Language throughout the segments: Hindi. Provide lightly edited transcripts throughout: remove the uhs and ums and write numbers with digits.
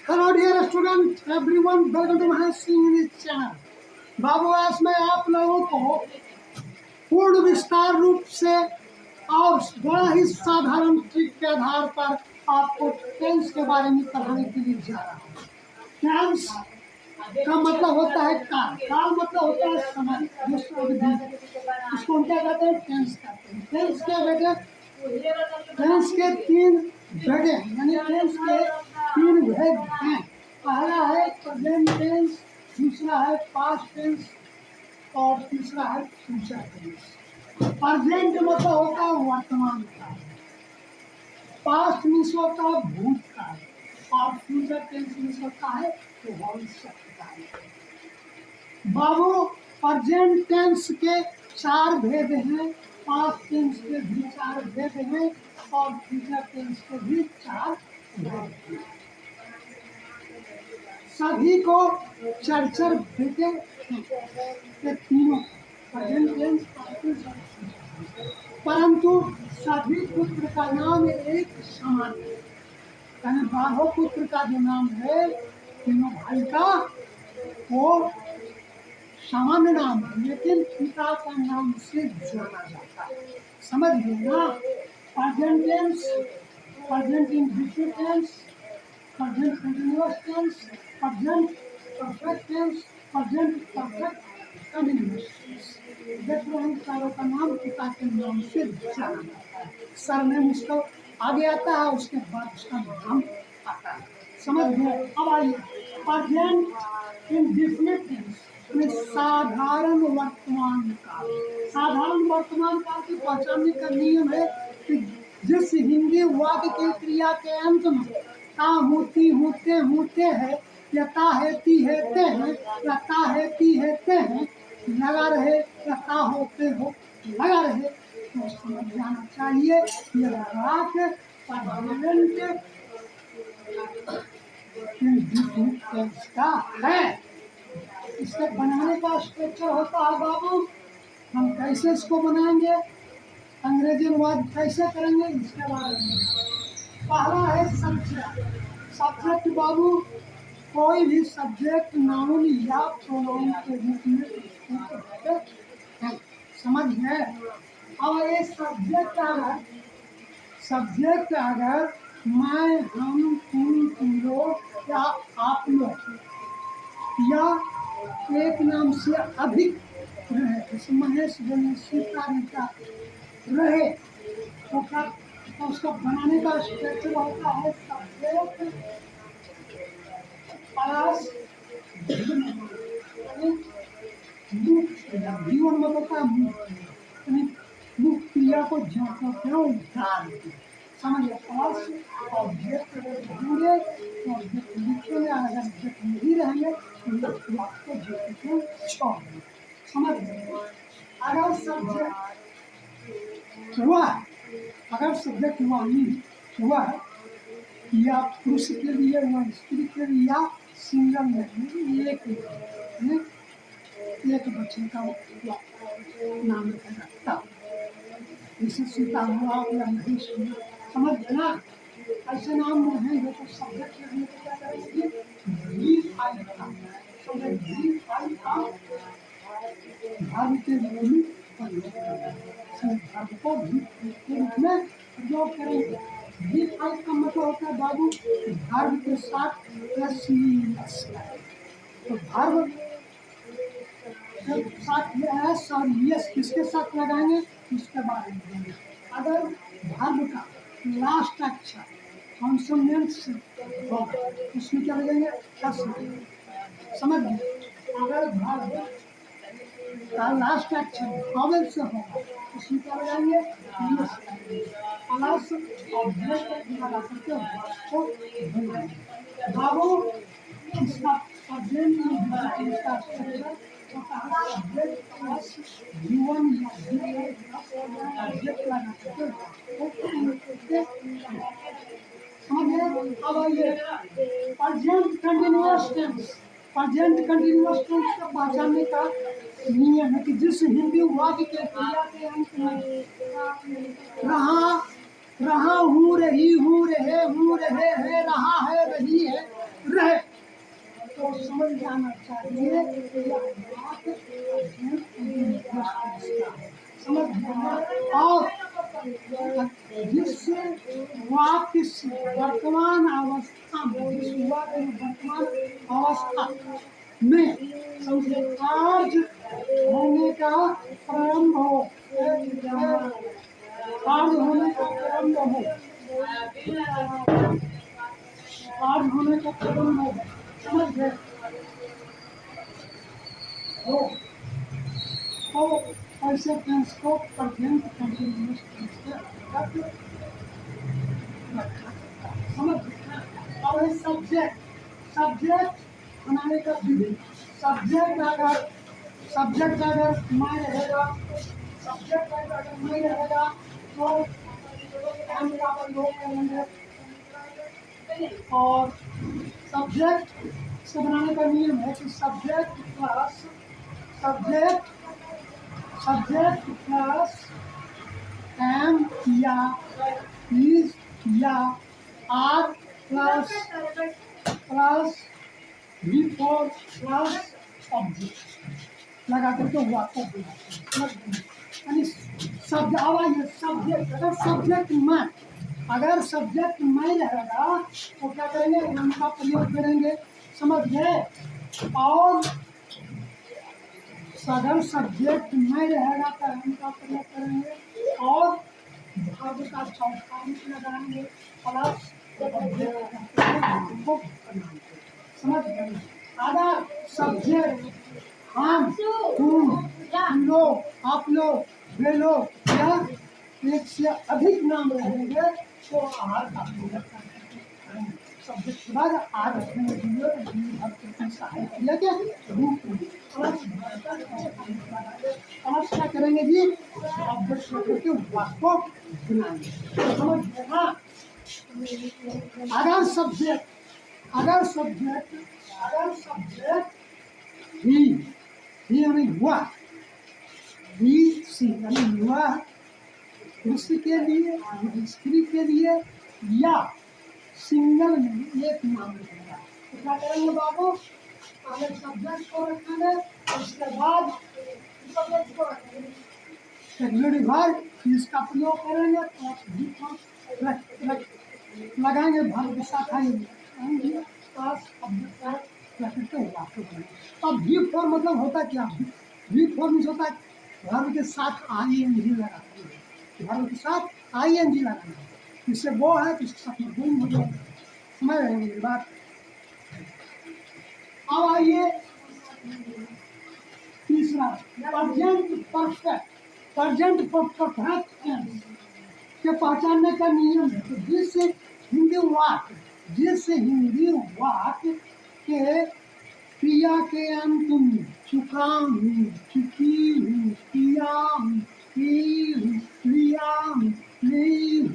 Hello dear student everyone, welcome to my English channel. बाबू, आज मैं आप लोगों को पूर्ण विस्तार रूप से और बड़ा ही साधारण ट्रिक के आधार पर आपको टेंस के बारे में पढ़ाने के लिए जा रहा हूँ। टेंस का मतलब होता है काल, काल मतलब होता है समय, जो अवधि, इसको हम क्या कहते हैं? टेंस कहते हैं। टेंस के बेटे, टेंस के तीन भेद हैं, यानी टेंस के तीन भेद हैं। पहला है प्रेजेंट टेंस, दूसरा है पास्ट टेंस और तीसरा है फ्यूचर टेंस। प्रेजेंट मतलब होता है वर्तमान काल, पास्ट मीन्स होता है भूतकाल और फ्यूचर टेंस मीन्स होता है भविष्य काल। बाबू, प्रेजेंट टेंस के चार भेद हैं, पास्ट टेंस के भी चार भेद हैं और फ्यूचर टेंस के भी चार भेद हैं। सभी को चर्चर भेदे हैं तीनों, प्रेजेंट टेंस, पास्ट टेंस और फ्यूचर टेंस, परंतु सभी पुत्र का नाम एक समान है। यानी 12 पुत्र का जो नाम है तीनों भाई का, वो सामान्य नाम है, लेकिन पिता का नाम से जाना जाता है। समझ गए ना? Present tense, present indefinite tense, present continuous tense, present perfect tense, present perfect continuous tense. देखो, इन चारों का नाम पिता के नाम से जाना जाता है। सरनेम उसका आगे आता है, उसके बाद उसका नाम आता है। समझ गए? अब आइए, प्रेजेंट इंडेफिनिट टेंस में साधारण वर्तमान काल। साधारण वर्तमान काल की पहचानने का नियम है कि जिस हिंदी वाक्य के क्रिया के अंत में ता, होती, होते, होते है, या ता है, ती है, ते है, या ता है, ती है, ते है लगा रहे, या ता होते हो लगा रहे, तो समझ जाना चाहिए यह वाक्य प्रेजेंट इंडेफिनिट टेंस का है। इसके बनाने का स्ट्रक्चर होता है बाबू, हम कैसे इसको बनाएंगे, अंग्रेजी अनुवाद कैसे करेंगे, इसके बारे में। पहला है सब्जेक्ट। सब्जेक्ट बाबू, कोई भी सब्जेक्ट नाउन या प्रोनाउन के रूप में इसको कहते हैं। समझ गए? अब ये सब्जेक्ट अगर मैं, हम, तुम लोग या आप लोग या एक नाम से अधिक रहे, जैसे महेश, गणेश, सीता, रीता रहे, तो उसका बनाने का स्ट्रक्चर होता है सब्जेक्ट प्लस जीवन में होता है मुख्य क्रिया को जोड़ते हैं उदाहरण। समझिए, प्लस ऑब्जेक्ट जुड़े तो ऑब्जेक्ट लिखेंगे, अगर ऑब्जेक्ट नहीं रहेंगे तो आपको को छोड़ देंगे। समझ गए? अगर सब्जेक्ट वाणी हुआ या पुरुष के लिए हुआ, स्त्री के लिए, या सिंगल नहीं, एक बच्चे का नाम रखता, जैसे सीता हुआ या महेश हुआ। समझ गए ना? ऐसे नाम रहेंगे तो सब्जेक्ट लगने को क्या करेंगे? भाव के लिए भाव को भी के रूप में प्रयोग करेंगे। भी फाइव का मतलब होता है बाबू भाव के साथ प्लस, तो भाव साथ में है यस, किसके साथ लगाएंगे इसके बारे में देंगे। अगर भाव का लास्ट अक्षर कॉन्सोनेंट से होगा उसमें क्या लगेंगे? प्लस। समझ गए? अगर भाव का लास्ट अक्षर वॉवेल से होगा उसमें क्या लगाएंगे? प्लस ऑब्जेक्ट लगा करके को बनाएंगे। बाबू, इसका प्रेजेंट इसका स्ट्रक्चर ऑब्जेक्ट प्लस जीवन या ऑब्जेक्ट लगा करके समझिए। अब आइए present continuous tense. Present continuous tense को पहचानने का नियम है कि जिस हिंदी वाक्य के क्रिया के अंत में रहा, हूँ, रही हूँ, रहे, है, रहा है, रही है, जाना चाहिए कि वाक्य present continuous tense का है। समझ गए? और जिस वाक्य से वर्तमान अवस्था में, जिस वाक्य में वर्तमान अवस्था में समझे कार्य होने का प्रारंभ हो, कार्य होने का प्रारंभ हो, कार्य होने का प्रारंभ हो, समझ गए? तो ऐसे टेंस को प्रेजेंट कंटिन्यूअस टेंस के अंतर्गत रखा जाता है। समझ गए? और ये सब्जेक्ट बनाने का विधि, सब्जेक्ट अगर मैं रहेगा, तो एम का प्रयोग करेंगे। और सब्जेक्ट से बनाने का नियम है कि सब्जेक्ट प्लस एम या इज या are plus before plus object लगा करके हुआ को यानी शब्द आवाज सब्जेक्ट अगर सब्जेक्ट में रहेगा तो क्या करेंगे, एम का प्रयोग करेंगे। समझ गए? और अगर सब्जेक्ट में रहेगा तो एम का प्रयोग करेंगे और भाग का चौथा अंश लगाएंगे प्लस समझ गए? अगर सब्जेक्ट हम, तुम लोग, आप लोग, वे लोग या एक से अधिक नाम रहेंगे तो आहार का प्रयोग करेंगे। सब्जेक्ट के बाद आहार रखेंगे, क्या करेंगे जी, ऑब्जेक्ट करके वाक्य बनाएंगे। समझ गए? हाँ, अगर सब्जेक्ट ही यानी हुआ, ही सी यानी हुआ पुरुष के लिए, स्त्री के लिए या सिंगल में एक नाम रहेगा तो क्या करेंगे बाबू, पहले सब्जेक्ट को रखेंगे, उसके बाद सब्जेक्ट को रखेंगे, सेकेंडरी वर्ब इसका प्रयोग करेंगे लगाएंगे भाग के साथ आएंगे। अब वी फॉर मतलब होता क्या, वी फॉर मीन्स होता है वर्ब के साथ आईएनजी लगाना, वर्ब के साथ आईएनजी लगाना, इससे वो है तो इसके साथ गुण हो जाएगा। समझ रहे हैं मेरी बात? अब आइए तीसरा, प्रेजेंट परफेक्ट टेंस के पहचानने का नियम है। तो जिस हिंदी वाक्य के क्रिया के अंत में चुका हूँ, चुकी हूँ, किया हूँ, की हूँ, लिया हूँ, ली हूँ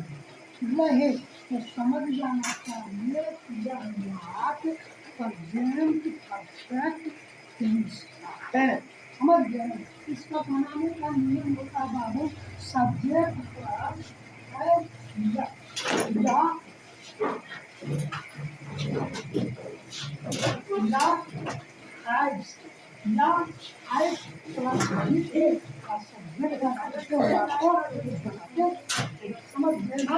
रहे तो समझ जाना चाहिए कि यह वाक्य प्रेजेंट परफेक्ट टेंस है। समझ गए? इसका बनाने का नियम होता है बाबू, सब्जेक्ट प्लस है या समझ गए ना?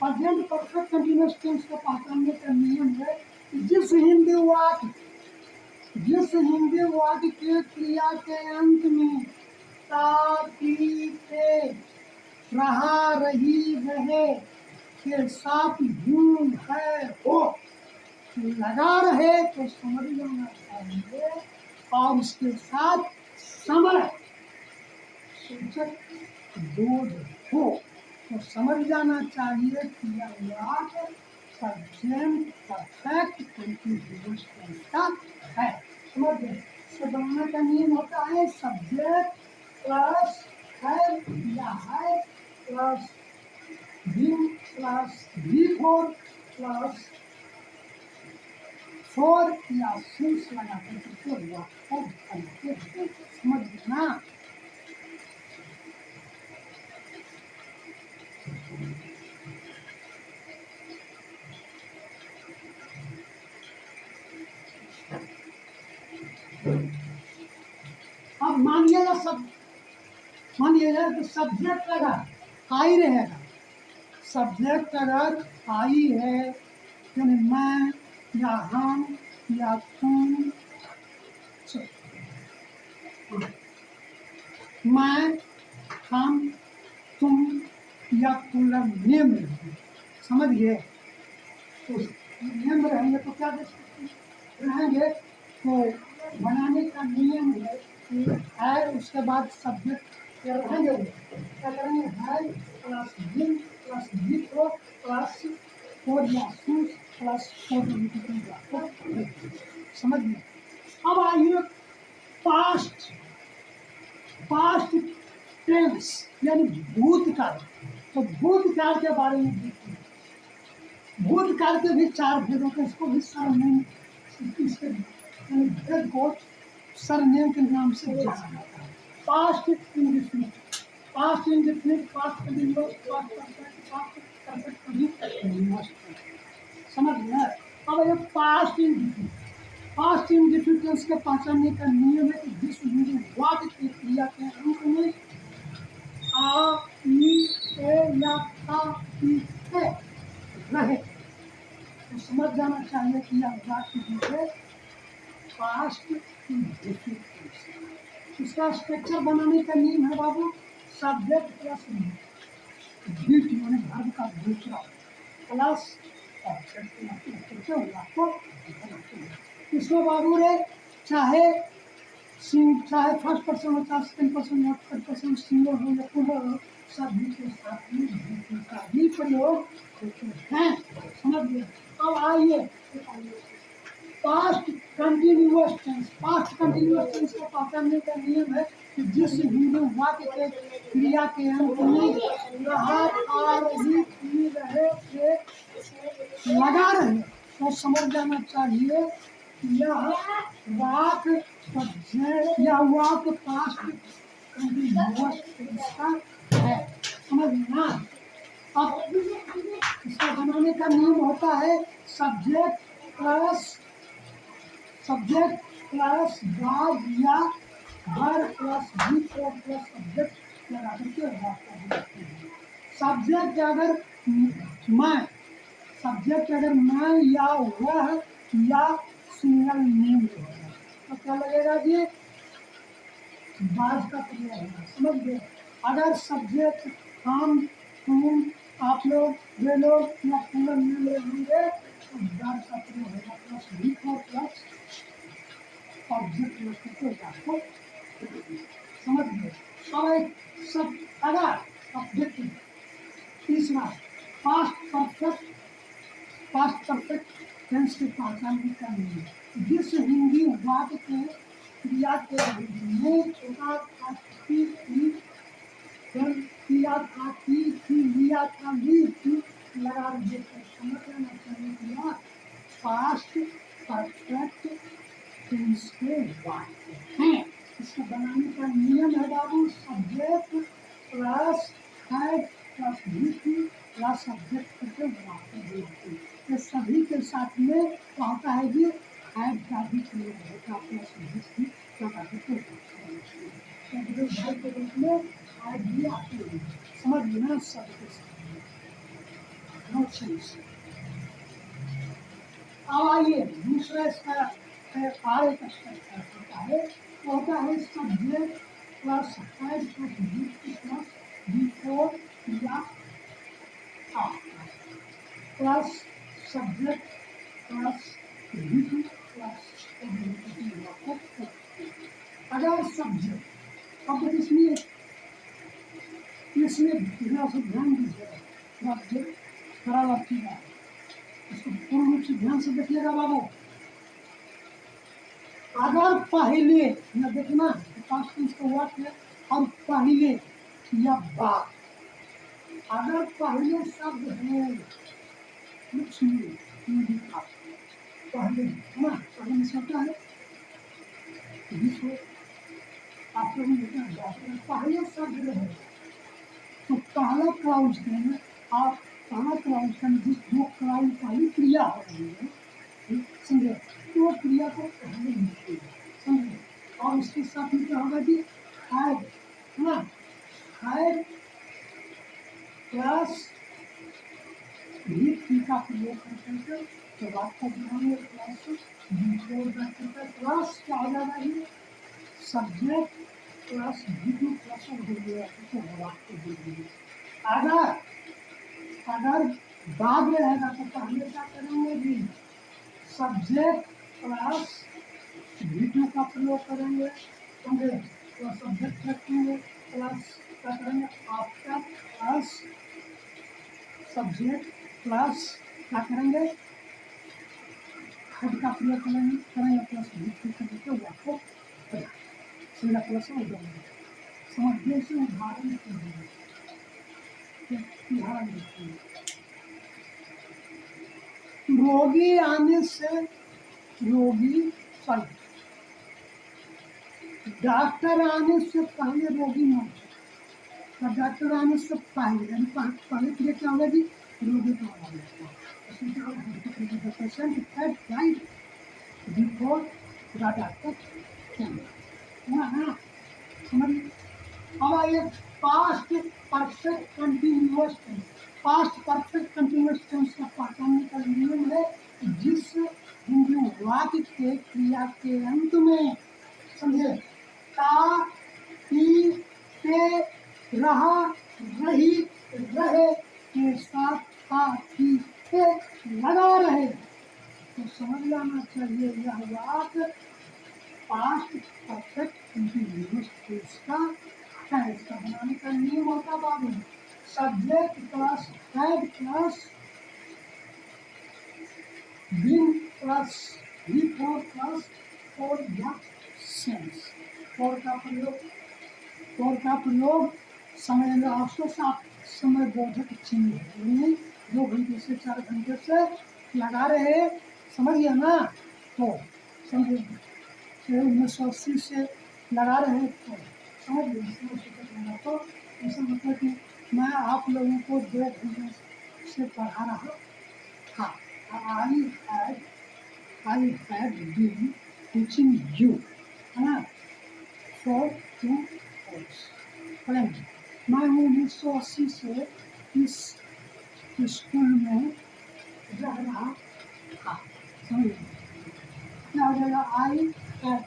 प्रेजेंट परफेक्ट कंटिन्यूअस टेंस को पहचानने का नियम है कि जिस हिंदी वाक्य के क्रिया के अंत में ताकि थे, रहा, रही, रहे के साथ गुण है हो लगा रहे तो समझ जाना चाहिए और उसके साथ समय सूचक बोध हो तो समझ जाना चाहिए कि यह वाक्य प्रेजेंट परफेक्ट कंटिन्यूअस टेंस का है। समझ गए? इसको बनाने का नियम होता है सब्जेक्ट प्लस है या है plus V four plus for या सिंस लगा करके वाक्य समझ ना। मानिएगा सब, मानिएगा कि सब्जेक्ट अगर आई रहेगा, सब्जेक्ट अगर आई है, यानी मैं या हम या तुम, मैं, हम, तुम या पूरा नेम रहेंगे, समझ गए? तो नेम रहेंगे तो क्या रहेंगे? तो बनाने का नियम है कि है, उसके बाद सब्जेक्ट रहेंगे, क्या करेंगे? है plus bin plus बिट्रो plus for या सूस प्लस फोर, समझ गए? अब आइए पास्ट, पास्ट टेंस यानी भूतकाल। तो भूतकाल के बारे में देखिए, भूतकाल के भी चार भेदों के, इसको भी सरनेम, इसके भेद को सरनेम के नाम से जाना जाता है। Past indefinite, past indefinite, past continuous, past perfect, past perfect continuous, समझ गए? अब ये पास्ट इंडेफिनिट, पास्ट इंडेफिनिट के पहचानने का नियम है कि जिस हिंदी वाक्य की क्रिया के अंत में आ, ई, ए या का, ई, ए रहे, तो समझ जाना चाहिए कि यह वाक्य जो है पास्ट इंडेफिनिट। इसका स्ट्रक्चर बनाने का नियम है बाबू, सब्जेक्ट प्लस बीट यानी वर्ब का दूसरा प्लस इसमें बाबू रे चाहे चाहे फर्स्ट पर्सन हो, चाहे सेकंड पर्सन या थर्ड पर्सन, सिंगल हो या प्लूरल हो, सभी के साथ में भी का भी प्रयोग होते हैं, समझ गए? अब आइए past continuous tense, past continuous tense को पहचानने का नियम है कि जिस हिंदी वाक्य के क्रिया के अंत में रहा, आ, रही, की, रहे, से लगा रहे, तो समझ जाना चाहिए यह वाक्य या वाक्य पास्ट कंटिन्यूअस टेंस का है, समझ ना? अब इसका बनाने का नियम होता है सब्जेक्ट प्लस वर्ब या वर्ब प्लस भी प्लस सब्जेक्ट लगा करके वाक्य बनाते हैं। सब्जेक्ट अगर मैं, सब्जेक्ट अगर मैं या वह या सिंगल नेम होगा तो क्या लगेगा जी? बाज का प्रयोग होगा, समझ गए? अगर सब्जेक्ट हम, तुम, आप लोग, वे लोग या सिंगल नेम होंगे तो बाज का प्रयोग होगा प्लस भी प्लस ऑब्जेक्ट आपको समझ गए? अब सब अगर ऑब्जेक्ट तीसरा पास्ट परफेक्ट टेंस की पहचान भी करनी है। जिस हिंदी वाक्य के क्रिया के में छोटा था, किया था, की थी, लिया था, ली थी लगा देते, समझ लेना चाहिए कि पास्ट परफेक्ट टेंस के वाक्य हैं। इसको बनाने का नियम है बाबू, सब्जेक्ट प्लस हैड प्लस भी प्लस सब्जेक्ट करके वाक्य बनाते हैं। ये सभी के साथ में क्या होता है जी? हैड का भी प्रयोग होता है प्लस भी लगा करके के रूप में हैड भी आती है, समझ लेना सभी के साथ। अब आइए दूसरा इसका आगे का स्ट्रक्चर होता है सब्जेक्ट प्लस हैड प्लस भी प्लस बिफोर या प्लस सब्जेक्ट प्लस भी प्लस अगर सब्जेक्ट, अब इसमें थोड़ा सा ध्यान दीजिएगा, खराब आपकी बात, इसको पूर्ण रूप से ध्यान से देखिएगा बाबू। अगर पहले या देखना पास्ट टेंस का वाक्य और पहले या बाद, अगर पहले शब्द है कुछ नहीं पहले है ना, पहले में शब्द है विश्व, आप लोग पहले शब्द है तो पहला क्लाउज में आप पहला क्लाउज का जिस दो क्लाउज पहली क्रिया हो रही है, समझे? तो क्रिया को पहले लिखते हैं, समझे? और उसके साथ में क्या होगा जी, हैड, है ना, हैड प्लस भी टी का प्रयोग करके तो बात कर दिखाएंगे प्लस प्लस क्या हो जाएगा ये, सब्जेक्ट प्लस भी टू प्लस हो गया तो बात कर दीजिए। अगर अगर बाद में रहेगा तो पहले क्या करेंगे जी, सब्जेक्ट प्लस भी टू का प्रयोग करेंगे, समझे, तो सब्जेक्ट रखेंगे प्लस क्या करेंगे, आफ्टर प्लस सब्जेक्ट प्लस क्या करेंगे, हेड का प्रयोग करेंगे प्लस भी टू करके आपको सीधा प्लस हो जाएगा। समझिए इसे उदाहरण कीजिए, उदाहरण देखिए, रोगी आने से रोगी सॉरी डॉक्टर आने से पहले रोगी मर जाए, और डॉक्टर आने से पहले यानी पहले के लिए क्या होगा जी, रोगी का होगा, the patient had died before the doctor came, हाँ समझिए। अब आइए past perfect continuous tense, past perfect continuous tense का पहचानने का नियम है जिस हिंदी वाक्य के क्रिया के अंत में, समझे, का, की, के, रहा, रही, रहे के साथ था, थी, थे लगा रहे, तो समझ लेना चाहिए यह वाक्य पास्ट परफेक्ट कंटिन्यूअस टेंस का है। इसका बनाने का नियम होता बाद में subject plus had plus been plus V four plus for या सेंस, फोर का प्रयोग समय अवसर आप समय बोधक चिन्ह यानी 2 घंटे से 4 घंटे से लगा रहे, समझ गया ना, तो समझिए 1980 से लगा रहे तो समझ गए, तो ऐसा मतलब कि मैं आप लोगों को 2 घंटे से पढ़ा रहा था, I had been teaching you, है ना, फॉर 2 hours, पढ़ेंगे। मैं 1980 से इस स्कूल में रह रहा था, समझिए क्या हो जाएगा, I had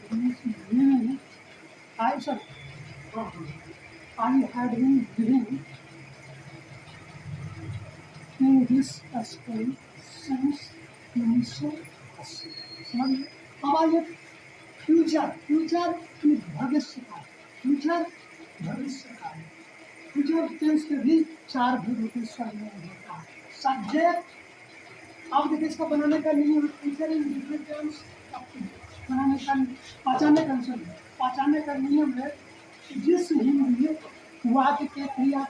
I said, I had been living in this school since 1980, समझिए। अब आइए फ्यूचर, फ्यूचर भविष्य का, फ्यूचर भविष्य का, फ्यूचर टेंस के भी 4 भेद होते हैं, स्वर्ण होता है, सब्जेक्ट, अब देखिए इसका बनाने का नियम, फ्यूचर इन डिफरेंट टर्म्स बनाने का, पहचानने का नियम है जिस हिंदी वाक्य के क्रिया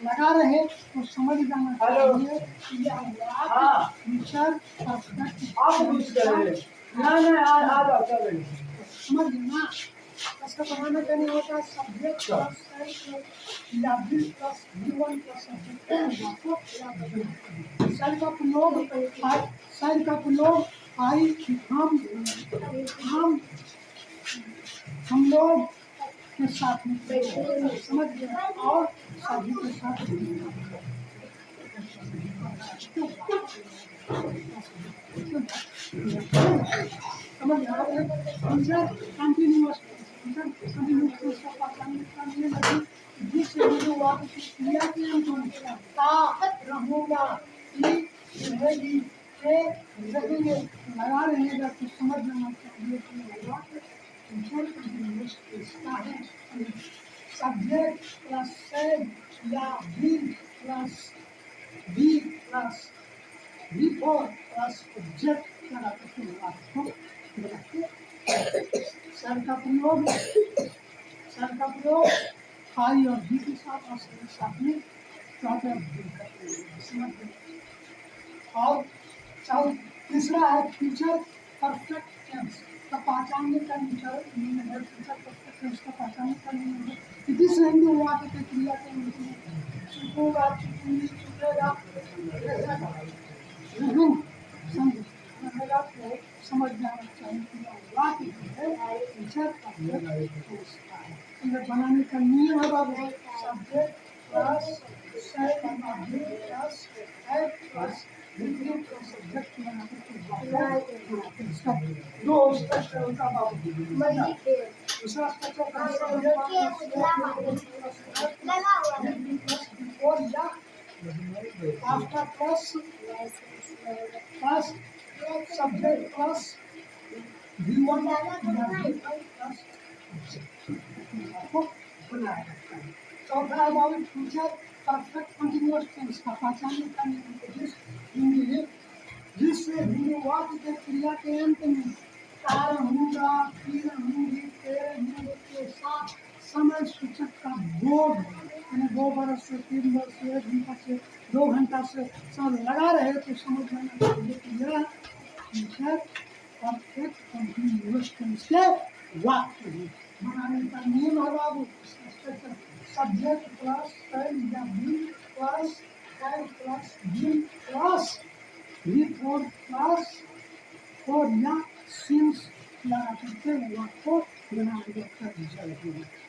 लगा रहे तो समझ जाना चाहिए कि यह वाक्य फ्यूचर परफेक्ट समझ लेना। इसका बनाने का नहीं होता सब्जेक्ट प्लस या भी प्लस V1 प्लस शब्द का प्रयोग आई हम लोग के साथ में समझ गया और सभी के साथ समझ गया कंटिन्यूअस जिस क्रिया के रहूंगा रहेंगे लगा रहेगा तो समझ जाना चाहिए कि सब्जेक्ट प्लस सेड या be plus V4 plus object लगाते सर का प्रयोग आई और बी के साथ में और तीसरा है फ्यूचर परफेक्ट टेंस का पहचानने का नियम है, फ्यूचर परफेक्ट टेंस का पहचानने का नियम है कि जिस हिंदी वाक्य के क्रिया के चुकूंगा, चुकूंगी, चुकेगा, समझेगा तो समझ जाना चाहिए कि अल्लाह की है टीचर बनाने का नियम है बाबू subject plus plus plus subject दो स्ट्रक्चर होता बाबू दूसरा structure after plus plus subject plus V1 plus आपको बनाया रखा है चौथा about future perfect continuous tense का पहचानने का नियम जिससे शुरुआत के क्रिया के अंत में कारण होगा फिर होंगे तेरे होंगे के साथ समय सूचक का बोर्ड यानी 2 बरस से 3 वर्ष से 1 घंटा से 2 घंटा से सब लगा रहे तो समझ लेना चाहिए कि यह फ्यूचर परफेक्ट कंटिन्यूअस टेंस के वाक्य है बनाने का नियम है बाबू सब्जेक्ट प्लस टाइम या be plus time plus be plus four plus for या सिंस लगा करके वाक्य बना दिया